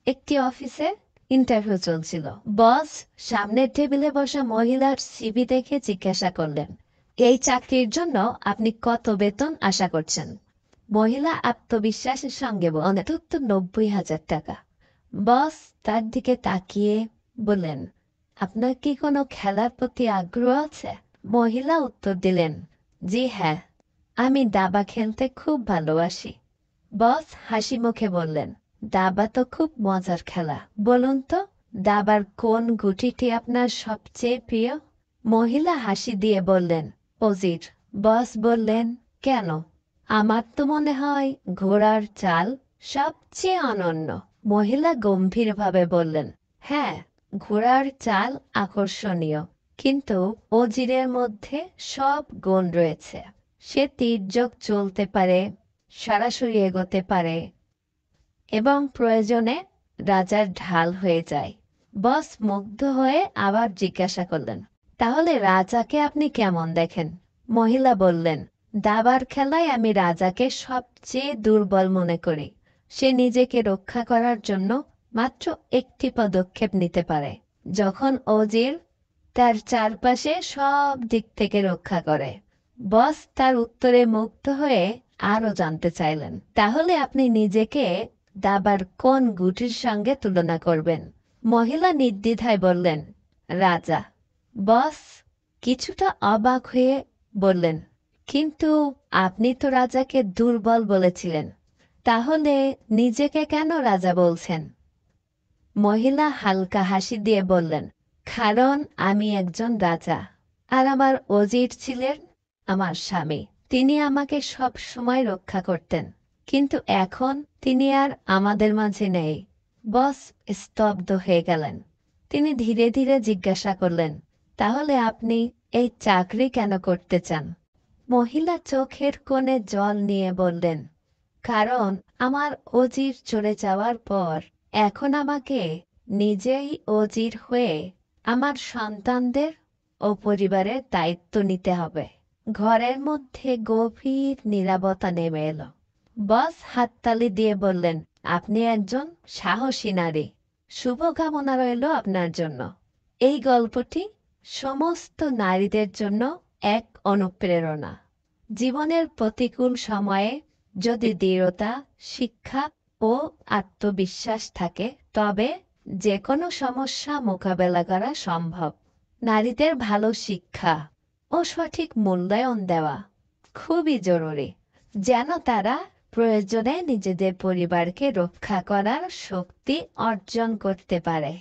একটি অফিসে ইন্টারভিউ চলছিল। বস সামনের টেবিলে বসা মহিলার সিভি দেখে জিজ্ঞাসা করলেন, এই চাকরির জন্য আপনি কত বেতন আশা করছেন? মহিলা আত্মবিশ্বাসের সঙ্গে বলেন, তো 90,000 টাকা। বস তার দিকে তাকিয়ে বললেন, আপনার কি কোনো খেলার প্রতি আগ্রহ আছে? মহিলা উত্তর দিলেন, জি হ্যাঁ, আমি দাবা খেলতে খুব ভালোবাসি। বস হাসি মুখে বললেন, দাবা তো খুব মজার খেলা। বলুন তো, দাবার কোন গুটিটি আপনার সবচেয়ে প্রিয়? মহিলা হাসি দিয়ে বললেন, অজির। বস বললেন, কেন? আমার তো মনে হয় ঘোড়ার চাল সবচেয়ে অনন্য। মহিলা গম্ভীরভাবে বললেন, হ্যাঁ, ঘোড়ার চাল আকর্ষণীয়, কিন্তু অজিরের মধ্যে সব গুণ রয়েছে। সে তীর্যক চলতে পারে, সরাসরি এগোতে পারে এবং প্রয়োজনে রাজার ঢাল হয়ে যায়। বস মুগ্ধ হয়ে আবার জিজ্ঞাসা করলেন, তাহলে রাজাকে আপনি কেমন দেখেন? মহিলা বললেন, দাবার খেলায় আমি রাজাকে সবচেয়ে দুর্বল মনে করি। সে নিজেকে রক্ষা করার জন্য মাত্র একটি পদক্ষেপ নিতে পারে, যখন অজির তার চারপাশে সব দিক থেকে রক্ষা করে। বস তার উত্তরে মুগ্ধ হয়ে আরো জানতে চাইলেন, তাহলে আপনি নিজেকে দাবার কোন গুটির সঙ্গে তুলনা করবেন? মহিলা নির্দ্বিধায় বললেন, রাজা। বস কিছুটা অবাক হয়ে বললেন, কিন্তু আপনি তো রাজাকে দুর্বল বলেছিলেন, তাহলে নিজেকে কেন রাজা বলছেন? মহিলা হালকা হাসি দিয়ে বললেন, কারণ আমি একজন রাজা, আর আমার অজির ছিলেন আমার স্বামী। তিনি আমাকে সব সময় রক্ষা করতেন, কিন্তু এখন তিনি আর আমাদের মাঝে নেই। বস স্তব্ধ হয়ে গেলেন। তিনি ধীরে ধীরে জিজ্ঞাসা করলেন, তাহলে আপনি এই চাকরি কেন করতে চান? মহিলা চোখের কোণে জল নিয়ে বললেন, কারণ আমার অজির চলে যাওয়ার পর এখন আমাকে নিজেই অজির হয়ে আমার সন্তানদের ও পরিবারের দায়িত্ব নিতে হবে। ঘরের মধ্যে গভীর নীরবতা নেমে এলো। বস হাততালি দিয়ে বললেন, আপনি একজন সাহসী নারী। শুভকামনা রইল আপনার জন্য। এই গল্পটি সমস্ত নারীদের জন্য এক অনুপ্রেরণা। জীবনের প্রতিকূল সময়ে যদি দৃঢ়তা, শিক্ষা ও আত্মবিশ্বাস থাকে, তবে যে কোনো সমস্যা মোকাবেলা করা সম্ভব। নারীদের ভালো শিক্ষা ও সঠিক মূল্যায়ন দেওয়া খুবই জরুরি, যেন তারা প্রয়োজনে নিজেদের পরিবারকে রক্ষা করার শক্তি অর্জন করতে পারে।